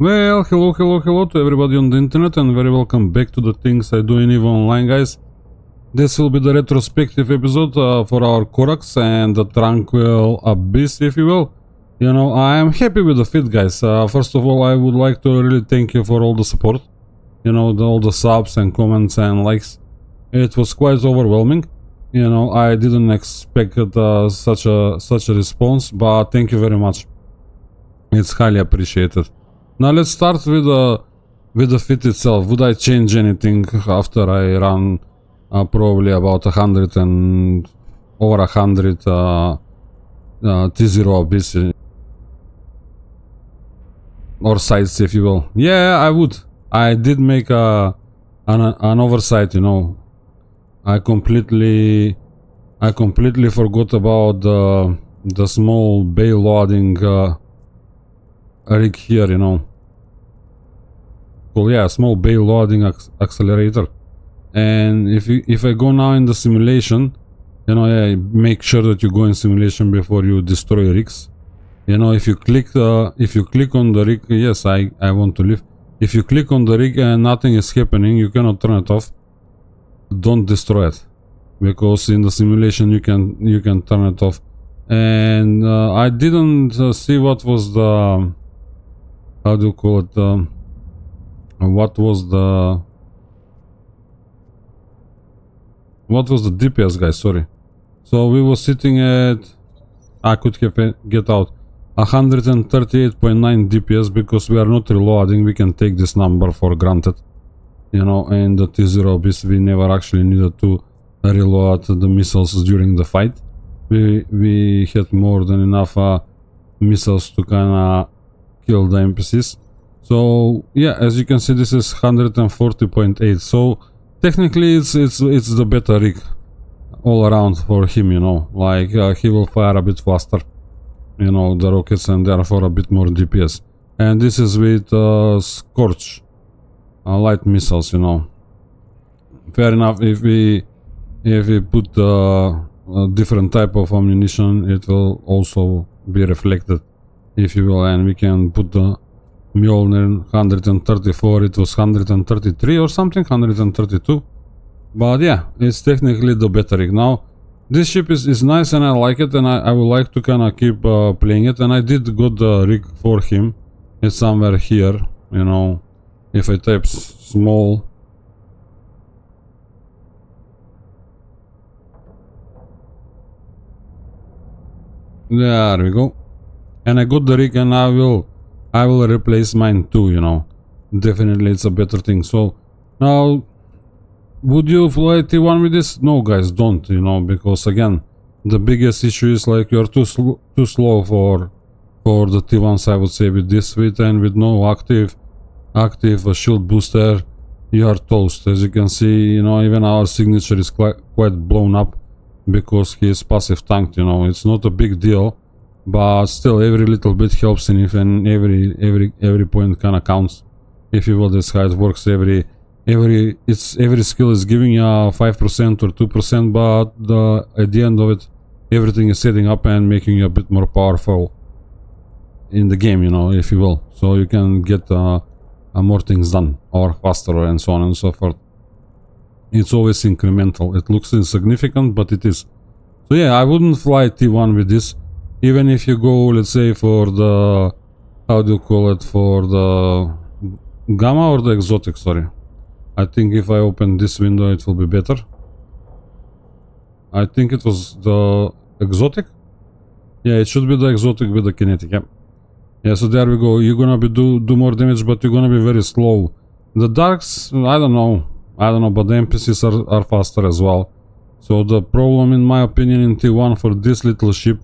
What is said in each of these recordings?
Well, hello to everybody on the internet and very welcome back to the things I do in EVO Online, guys. This will be the retrospective episode for our Corax and the Tranquil Abyss, if you will. You know, I am happy with the fit, guys. First of all, I would like to really thank you for all the support. You know, all the subs and comments and likes. It was quite overwhelming. You know, I didn't expect such a response, but thank you very much. It's highly appreciated. Now let's start with the fit itself. Would I change anything after I run probably about 100 and over 100 T0 Abyss or sites, if you will? Yeah, I would. I did make an oversight, you know. I completely forgot about the small bay loading rig here, you know. Well, yeah, small bay loading accelerator. And if I go now in the simulation, you know, yeah, make sure that you go in simulation before you destroy rigs. You know, if you click on the rig, yes, I want to leave. If you click on the rig and nothing is happening, you cannot turn it off. Don't destroy it, because in the simulation you can turn it off. And I didn't see what was the, how do you call it, what was the DPS, guys, sorry. So we were sitting at, I could get out 138.9 DPS, because we are not reloading. We can take this number for granted. You know, in the T0 Abyss we never actually needed to reload the missiles during the fight. We had more than enough missiles to kinda kill the NPCs. So yeah, as you can see, this is 140.8. So technically it's the better rig all around for him, you know. Like he will fire a bit faster, you know, the rockets, and therefore a bit more DPS. And this is with Scorch light missiles, you know. Fair enough. If we put a different type of ammunition, it will also be reflected, if you will. And we can put the Mjolnir 134, it was 133 or something, 132. But yeah, it's technically the better rig. Now this ship is nice and I like it, and I would like to kinda keep playing it. And I did got the rig for him. It's somewhere here, you know. If I type small, there we go. And I got the rig, and I will replace mine too, you know. Definitely it's a better thing. So now, would you fly T1 with this? No, guys, don't, you know, because again, the biggest issue is like you're too slow for the T1s, I would say, with this width, and with no active shield booster, you are toast. As you can see, you know, even our signature is quite blown up because he is passive tanked, you know. It's not a big deal, but still every little bit helps, and every point kind of counts, if you will. That's how it works. Every skill is giving you 5% or 2%, but at the end of it, everything is setting up and making you a bit more powerful in the game, you know, if you will. So you can get more things done, or faster, and so on and so forth. It's always incremental. It looks insignificant, but it is. So yeah, I wouldn't fly T1 with this. Even if you go, let's say, for the, how do you call it, for the Gamma or the Exotic, sorry. I think if I open this window it will be better. I think it was the Exotic. Yeah, it should be the Exotic with the Kinetic, yeah. Yeah, so there we go. You're gonna be do more damage, but you're gonna be very slow. The Darks, I don't know, but the NPCs are faster as well. So the problem, in my opinion, in T1 for this little ship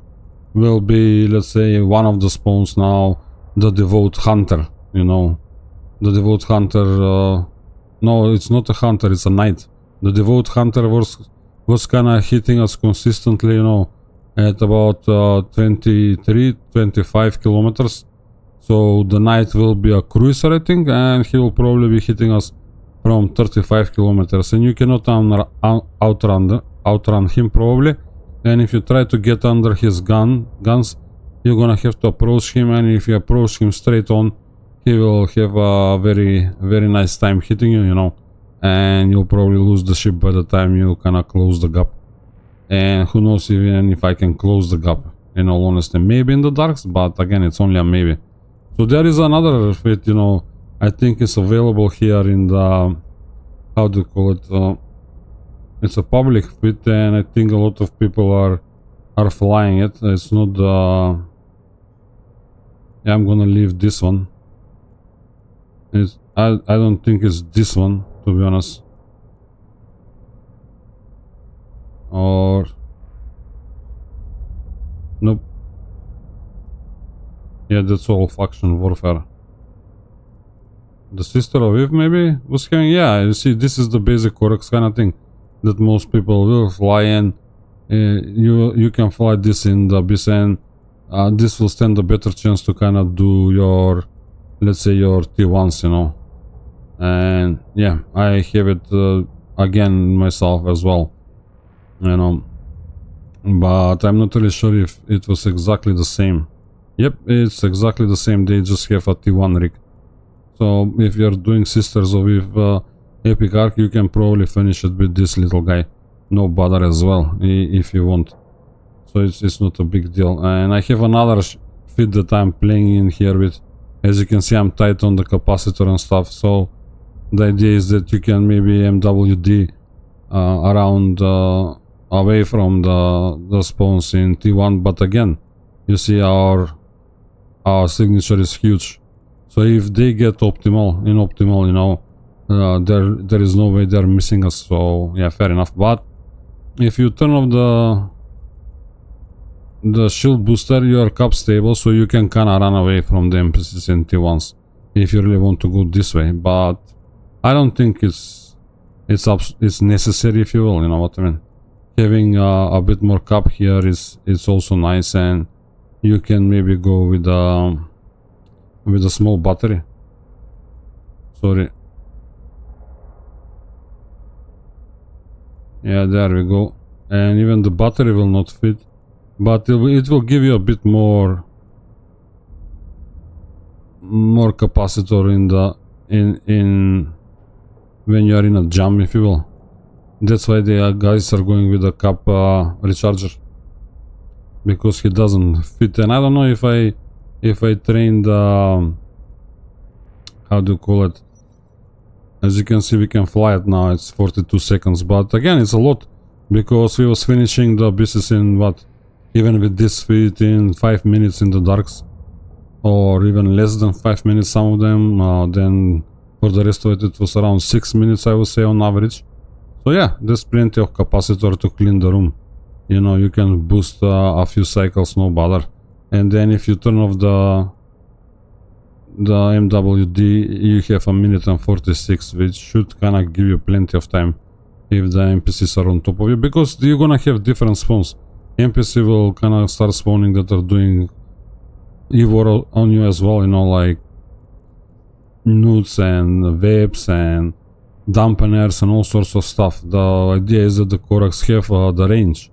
will be, let's say, one of the spawns now, the Devout Hunter, you know. The Devout Hunter, no, it's not a hunter, it's a knight. The Devout Hunter was kinda hitting us consistently, you know, at about 23-25 kilometers. So the knight will be a cruiser, I think, and he will probably be hitting us from 35 kilometers. And you cannot outrun him probably. And if you try to get under his guns, you're gonna have to approach him, and if you approach him straight on, he will have a very nice time hitting you, you know, and you'll probably lose the ship by the time you kinda close the gap. And who knows even if I can close the gap, in all honesty. Maybe in the darks, but again, it's only a maybe. So there is another fit, you know, I think it's available here in the, how do you call it, it's a public fit, and I think a lot of people are flying it. It's not yeah, I'm gonna leave this one. I don't think it's this one, to be honest. Or nope. Yeah, that's all faction warfare. The Sister of Eve maybe was having, yeah, you see, this is the basic Corax kind of thing that most people will fly in. You can fly this in the abyss, and this will stand a better chance to kind of do your, let's say, your T1s, you know. And yeah, I have it again myself as well, you know, but I'm not really sure if it was exactly the same. Yep, it's exactly the same. They just have a T1 rig. So if you're doing Sisters of Eve Epic Arc, you can probably finish it with this little guy. No bother as well, if you want. So it's not a big deal. And I have another fit that I'm playing in here with. As you can see, I'm tight on the capacitor and stuff. So the idea is that you can maybe MWD around away from the spawns in T1. But again, you see our signature is huge. So if they get optimal, you know, there is no way they're missing us. So yeah, fair enough. But if you turn off the shield booster, you are cap stable, so you can kinda run away from the NPCs in T1s if you really want to go this way. But I don't think it's necessary, if you will, you know what I mean. Having a bit more cap here is also nice, and you can maybe go with a small battery. Sorry. Yeah, there we go. And even the battery will not fit, but it will give you a bit more capacitor in when you are in a jam, if you will. That's why the guys are going with a cap recharger, because he doesn't fit. And I don't know if I trained how do you call it. As you can see, we can fly it now. It's 42 seconds, but again, it's a lot, because we was finishing the abysses in what, even with this fit, in 5 minutes in the darks, or even less than 5 minutes, some of them. Then for the rest of it was around 6 minutes, I would say, on average. So yeah, there's plenty of capacitor to clean the room. You know, you can boost a few cycles, no bother. And then if you turn off the MWD, you have 1 minute and 46, which should kind of give you plenty of time if the NPCs are on top of you, because you're gonna have different spawns. NPC will kind of start spawning that are doing evil on you as well, you know, like nudes and vapes and dampeners and all sorts of stuff. The idea is that the Corax have the range,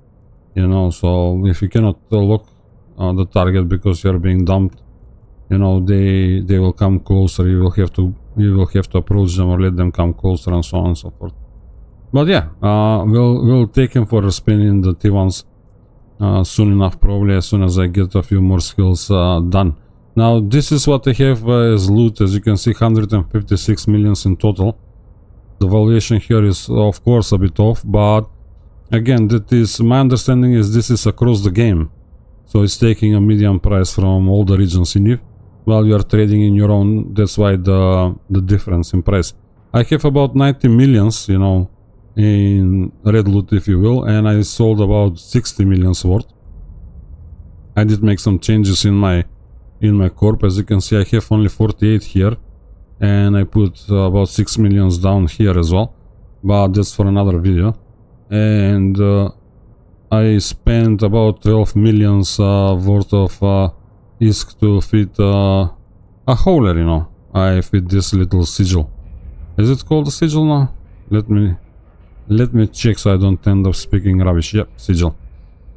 you know, so if you cannot lock the target because you're being dumped, you know, they will come closer. You will have to approach them or let them come closer, and so on and so forth. But yeah, we'll take him for a spin in the T1s soon enough, probably as soon as I get a few more skills done. Now this is what I have as loot. As you can see, 156 millions in total. The valuation here is of course a bit off, but again, that is, my understanding is this is across the game, so it's taking a median price from all the regions in it while you are trading in your own. That's why the difference in price. I have about 90 millions, you know, in red loot, if you will, and I sold about 60 millions worth. I did make some changes in my corp. As you can see, I have only 48 here, and I put about 6 millions down here as well, but that's for another video. And I spent about 12 millions worth of ISK to fit a hauler, you know. I fit this little sigil. Is it called a sigil now? Let me check so I don't end up speaking rubbish. Yep, sigil.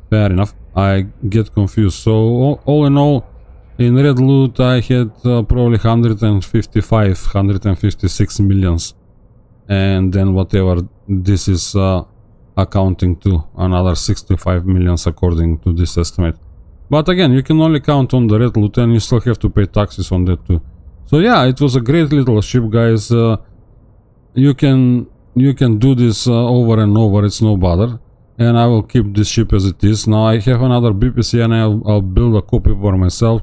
Fair enough. I get confused. So all in all, In red loot I had probably 155, 156 millions. And then whatever this is accounting to, another 65 millions according to this estimate. But again, you can only count on the red loot and you still have to pay taxes on that too. So yeah, it was a great little ship, guys. You can do this over and over, it's no bother. And I will keep this ship as it is. Now I have another BPC and I'll build a copy for myself.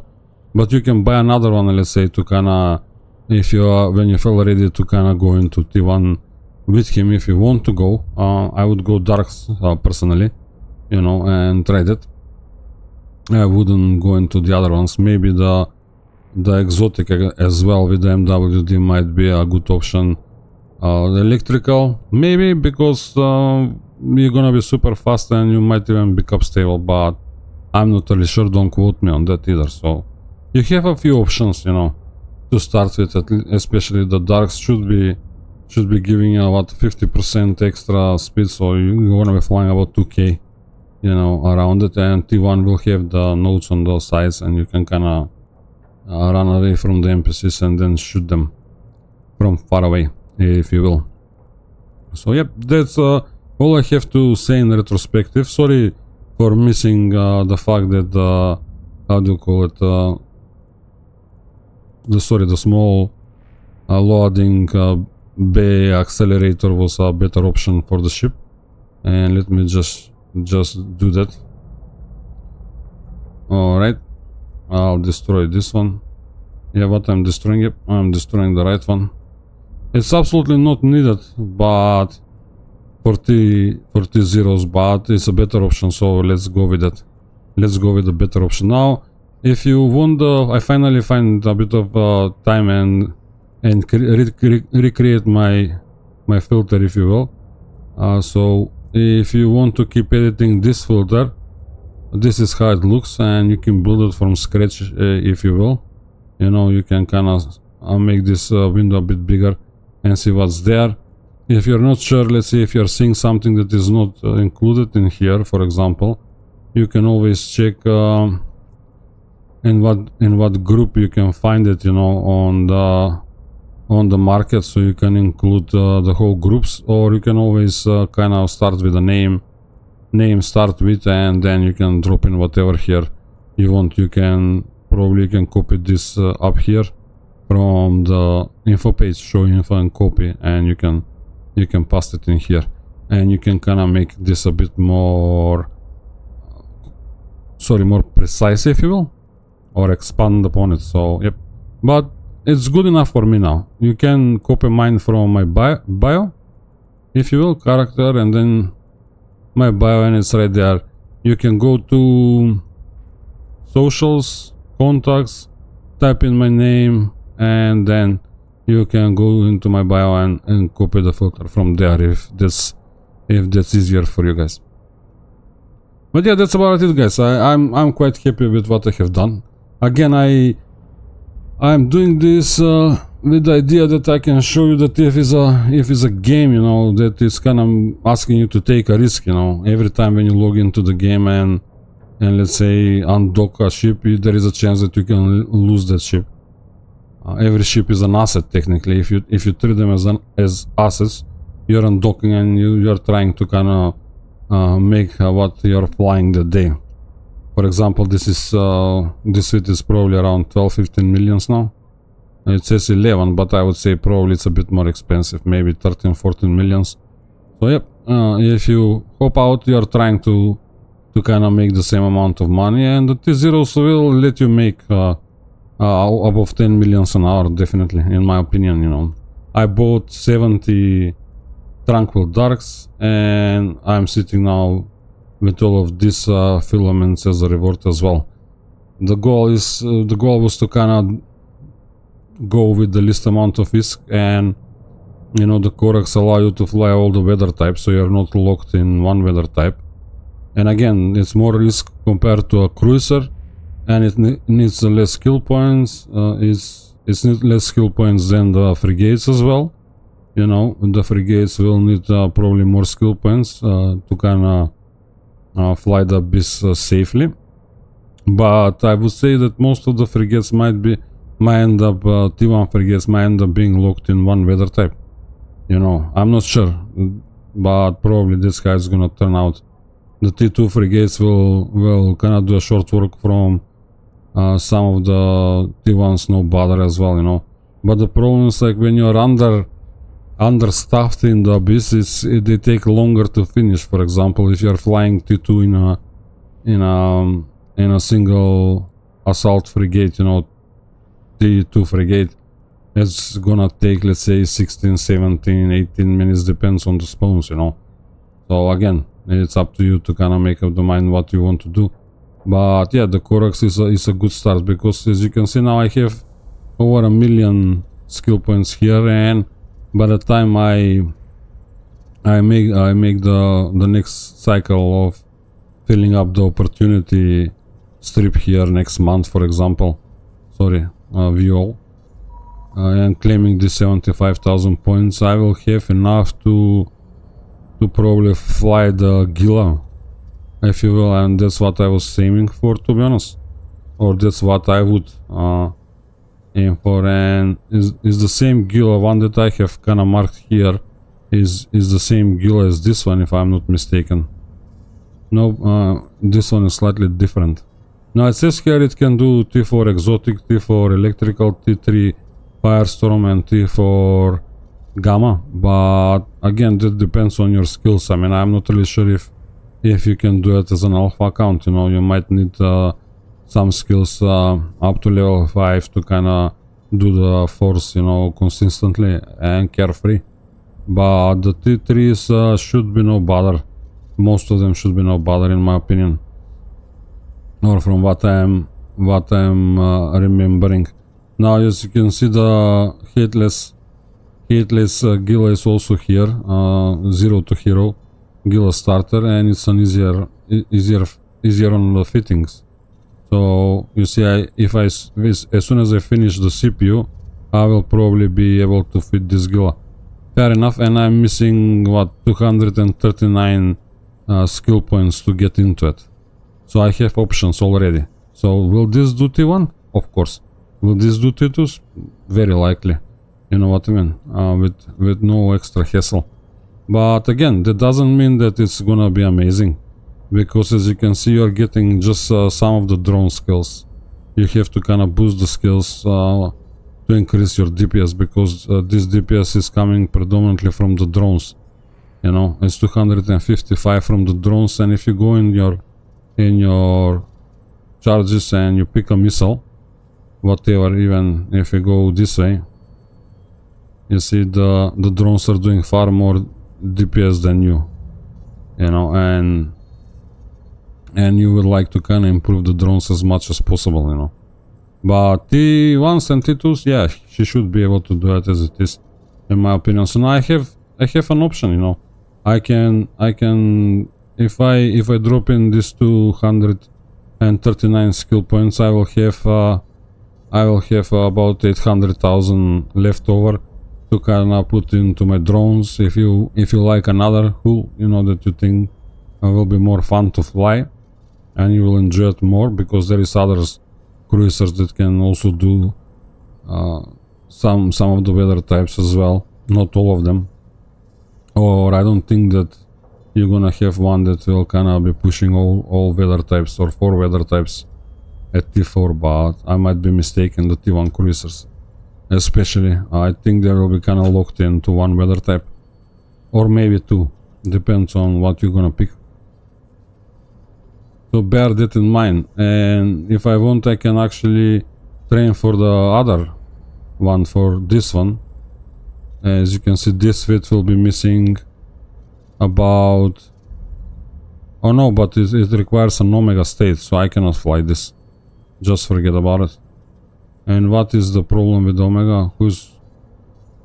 But you can buy another one, let's say, to kinda, if you are, when you feel ready to kinda go into T1 with him, if you want to go. I would go Darks personally, you know, and try that. I wouldn't go into the other ones. Maybe the exotic as well with the MWD might be a good option. The electrical, maybe, because you're gonna be super fast and you might even become stable, but I'm not really sure. Don't quote me on that either. So you have a few options, you know, to start with. Especially the Darks should be giving you about 50% extra speed, so you're gonna be flying about 2k, you know, around it. And T1 will have the nodes on those sides, and you can kind of run away from the NPCs and then shoot them from far away, if you will. So yep, that's all I have to say in retrospective. Sorry for missing the fact that how do you call it, the small loading bay accelerator was a better option for the ship. And let me just do that. Alright, I'll destroy this one. Yeah, what I'm destroying it, I'm destroying the right one. It's absolutely not needed, but for T0s, but it's a better option, so let's go with that. Let's go with the better option. Now, if you want, I finally find a bit of time and recreate my filter, if you will. So if you want to keep editing this filter, this is how it looks, and you can build it from scratch, if you will. You know, you can kind of make this window a bit bigger and see what's there. If you're not sure, let's say if you're seeing something that is not included in here, for example, you can always check in what group you can find it, you know, on the market, so you can include the whole groups, or you can always kind of start with a name start with, and then you can drop in whatever here you want. You can copy this up here from the info page, show info and copy, and you can paste it in here, and you can kind of make this a bit more precise, if you will, or expand upon it. So yep, but it's good enough for me now. You can copy mine from my bio, if you will, character, and then my bio, and it's right there. You can go to socials, contacts, type in my name, and then you can go into my bio and copy the filter from there, if that's easier for you guys. But yeah, that's about it, guys. I'm quite happy with what I have done. Again, I'm doing this with the idea that I can show you that if it's a game, you know, that is kind of asking you to take a risk, you know. Every time when you log into the game and let's say undock a ship, there is a chance that you can lose that ship. Every ship is an asset technically. If you treat them as assets, you're undocking and you're trying to kind of make what you're flying that day. For example, this suit is probably around 12-15 millions now. It says 11, but I would say probably it's a bit more expensive, maybe 13-14 millions. So yep, if you hop out, you're trying to kind of make the same amount of money, and the T0s will let you make above 10 millions an hour, definitely, in my opinion, you know. I bought 70 Tranquil Darks, and I'm sitting now with all of these filaments as a reward as well. The goal was to kind of go with the least amount of risk, and you know, the Corax allow you to fly all the weather types, so you're not locked in one weather type. And again, it's more risk compared to a cruiser, and it needs less skill points. It's less skill points than the frigates as well. You know, the frigates will need probably more skill points to kind of fly the abyss safely. But I would say that most of the frigates might end up, T1 frigates might end up being locked in one weather type. You know, I'm not sure, but probably this guy is gonna turn out. The T2 frigates will kinda do a short work from some of the T1s, no bother as well, you know. But the problem is, like, when you're understaffed in the abyss, they take longer to finish. For example, if you're flying T2 in a single assault frigate, you know, T2 frigate, it's gonna take, let's say, 16, 17, 18 minutes, depends on the spawns, you know. So again, it's up to you to kind of make up the mind what you want to do. But yeah, the Corax is a good start, because as you can see now, I have over 1 million skill points here, and by the time I make the next cycle of filling up the opportunity strip here next month, for example, sorry, view all, and claiming the 75,000 points, I will have enough to probably fly the Gila, if you will, and that's what I was aiming for, to be honest, or that's what I would aim for. And is the same Gila one that I have kind of marked here, is the same Gila as this one, if I'm not mistaken. No, this one is slightly different. Now it says here it can do T4 exotic, T4 electrical, T3 firestorm, and T4 gamma, but again, that depends on your skills. I mean, I'm not really sure if you can do it as an alpha account. You know, you might need some skills up to level 5 to kind of do the force, you know, consistently and carefree. But the T3s should be no bother. Most of them should be no bother, in my opinion, or from what I'm remembering. Now, as you can see, the hitless Gila is also here, 0 to hero Gila starter, and it's an easier on the fittings. So you see, as soon as I finish the CPU, I will probably be able to fit this Gila. Fair enough, and I'm missing what, 239 skill points to get into it. So I have options already. So will this do T1? Of course. Will this do T2s? Very likely. You know what I mean? With no extra hassle. But again, that doesn't mean that it's gonna be amazing, because as you can see, you're getting just some of the drone skills. You have to kind of boost the skills to increase your DPS, because this DPS is coming predominantly from the drones. You know, it's 255 from the drones, and if you go in your charges and you pick a missile, whatever, even if you go this way, you see the drones are doing far more DPS than you know, and you would like to kind of improve the drones as much as possible, you know. But T1s and T2s, yeah, she should be able to do it as it is, in my opinion. So now I have an option, you know. I can if I drop in this 239 skill points, I will have about 800,000 left over to kind of put into my drones. If you like another hull, you know, that you think will be more fun to fly and you will enjoy it more, because there is others cruisers that can also do some of the weather types as well, not all of them. Or I don't think that you're gonna have one that will kind of be pushing all weather types, or 4 weather types at T4, but I might be mistaken. The T1 cruisers especially, I think they will be kind of locked into one weather type, or maybe 2, depends on what you're gonna pick. So bear that in mind, and if I want, I can actually train for the other one, for this one. As you can see, this fit will be missing about, oh no, but it requires an Omega state, so I cannot fly this. Just forget about it. And what is the problem with Omega?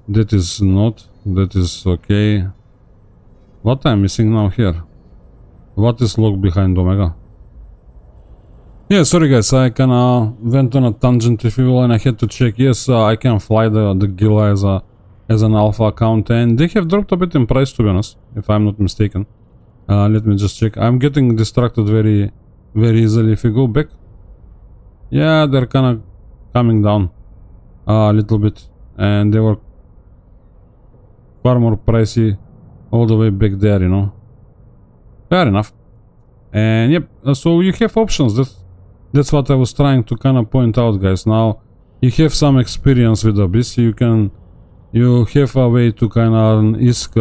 That is not, that is okay. What I'm missing now here? What is locked behind Omega? Yeah, sorry guys, I kinda went on a tangent, if you will, and I had to check. Yes, I can fly the Gila as an alpha account, and they have dropped a bit in price, to be honest, if I'm not mistaken. Let me just check. I'm getting distracted very, very easily. If you go back, yeah, they're kind of coming down a little bit, and they were far more pricey all the way back there, you know. Fair enough. And yep, so you have options. That's what I was trying to kind of point out, guys. Now you have some experience with Abyss. You have a way to kind of earn ISK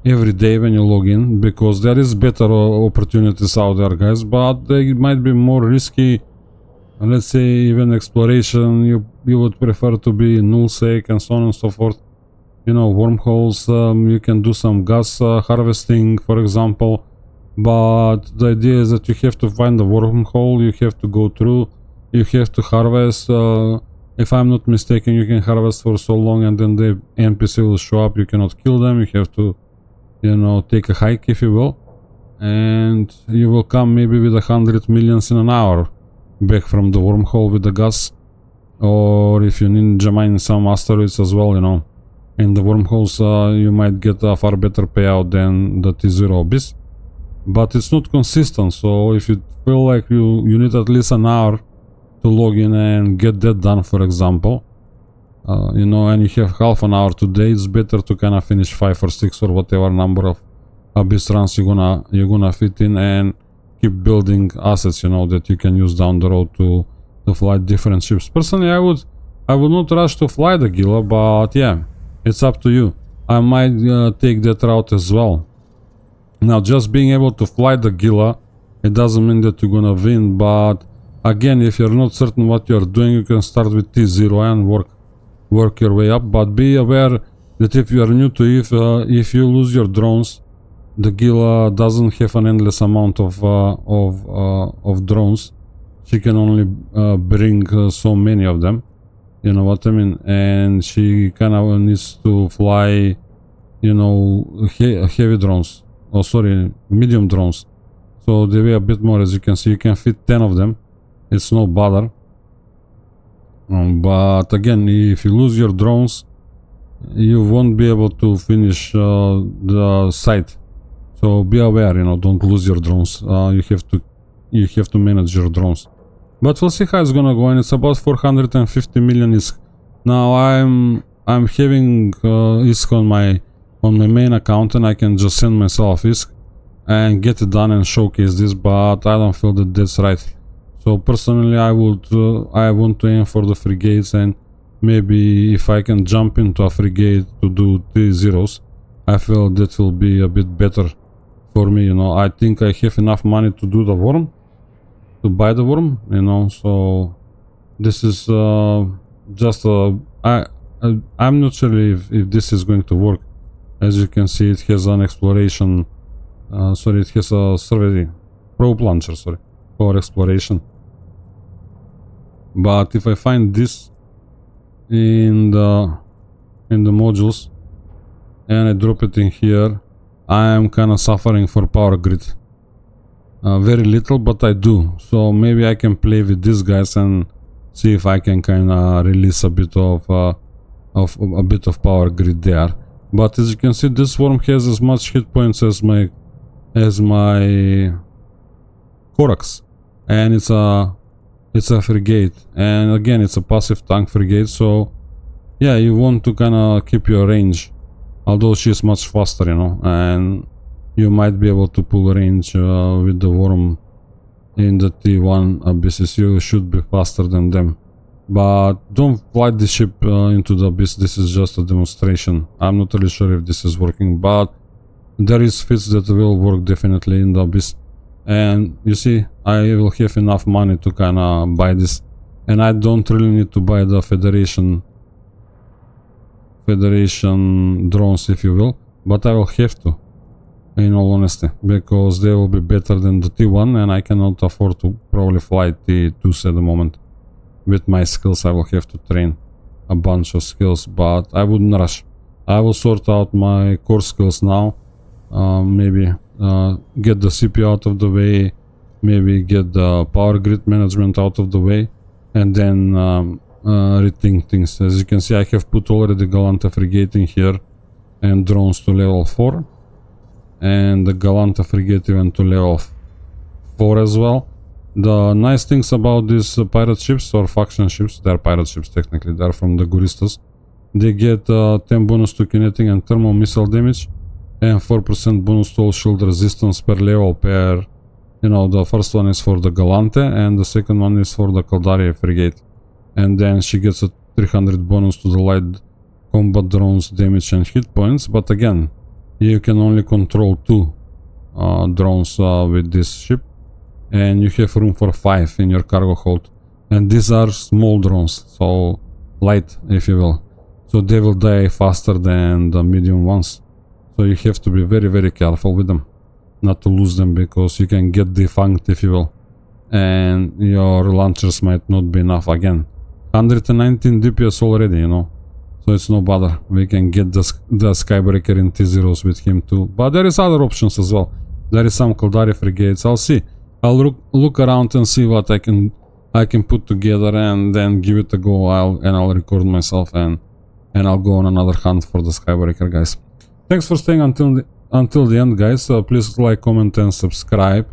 every day when you log in, because there is better opportunities out there, guys, but they might be more risky. Let's say even exploration, you would prefer to be nullsec and so on and so forth. You know, wormholes, you can do some gas harvesting, for example, but the idea is that you have to find the wormhole, you have to go through, you have to harvest. If I'm not mistaken, you can harvest for so long and then the NPC will show up. You cannot kill them, you have to, you know, take a hike, if you will, and you will come maybe with 100 millions in an hour back from the wormhole with the gas. Or if you ninja mine some asteroids as well, you know, in the wormholes, you might get a far better payout than the T0 Abyss, but it's not consistent. So if you feel like you need at least an hour to log in and get that done, for example, you know, and you have half an hour today, it's better to kind of finish 5 or 6 or whatever number of Abyss runs you're gonna fit in, and keep building assets, you know, that you can use down the road to fly different ships. Personally, I would not rush to fly the Gila, but yeah, it's up to you. I might take that route as well. Now, just being able to fly the Gila, it doesn't mean that you're gonna win, but again, if you're not certain what you're doing, you can start with T0 and work your way up. But be aware that if you are new to it, if you lose your drones, the Gila doesn't have an endless amount of drones. She can only bring so many of them. You know what I mean? And she kind of needs to fly, you know, heavy drones. Oh, sorry, medium drones. So they weigh a bit more. As you can see, you can fit 10 of them. It's no bother. But again, if you lose your drones, you won't be able to finish the site. So be aware, you know, don't lose your drones. You have to manage your drones. But we'll see how it's gonna go, and it's about 450 million ISK. Now I'm having ISK on my main account, and I can just send myself ISK and get it done and showcase this, but I don't feel that that's right. So personally, I want to aim for the frigates, and maybe if I can jump into a frigate to do T0s, I feel that will be a bit better for me, you know. I think I have enough money to do the worm, to buy the worm, you know. So this is just I'm not sure if this is going to work. As you can see, it has an exploration, sorry, it has a survey probe launcher, sorry, for exploration. But if I find this in the modules and I drop it in here, I am kind of suffering for power grid. Very little, but I do. So maybe I can play with these guys and see if I can kind of release a bit of power grid there. But as you can see, this worm has as much hit points as my Corax, and it's a frigate, and again it's a passive tank frigate. So yeah, you want to kind of keep your range, although she's much faster, you know, and you might be able to pull range with the worm in the T1 abysses. You should be faster than them. But don't fly the ship into the abyss. This is just a demonstration. I'm not really sure if this is working, but there is fits that will work definitely in the abyss. And you see, I will have enough money to kind of buy this, and I don't really need to buy the Federation drones, if you will, but I will have to, in all honesty, because they will be better than the T1, and I cannot afford to probably fly T2s at the moment. With my skills, I will have to train a bunch of skills, but I wouldn't rush. I will sort out my core skills now. Maybe get the CPU out of the way, maybe get the power grid management out of the way, and then rethink things. As you can see, I have put already Galanta frigate in here and drones to level 4, and the Galanta frigate even to level 4 as well. The nice things about these pirate ships or faction ships, they're pirate ships technically, they're from the Guristas. They get 10 bonus to kinetic and thermal missile damage and 4% bonus to all shield resistance per level per, you know, the first one is for the Galante and the second one is for the Caldari frigate. And then she gets a 300 bonus to the light combat drones damage and hit points, but again, you can only control 2 drones with this ship, and you have room for 5 in your cargo hold. And these are small drones, so light, if you will. So they will die faster than the medium ones. So you have to be very, very careful with them, not to lose them, because you can get defunct, if you will. And your launchers might not be enough again. 119 DPS already, you know. So it's no bother. We can get the Skybreaker in T0s with him too. But there is other options as well. There is some Caldari frigates. I'll see. I'll look around and see what I can put together and then give it a go. I'll record myself and I'll go on another hunt for the Skybreaker, guys. Thanks for staying until the end, guys. Please like, comment and subscribe.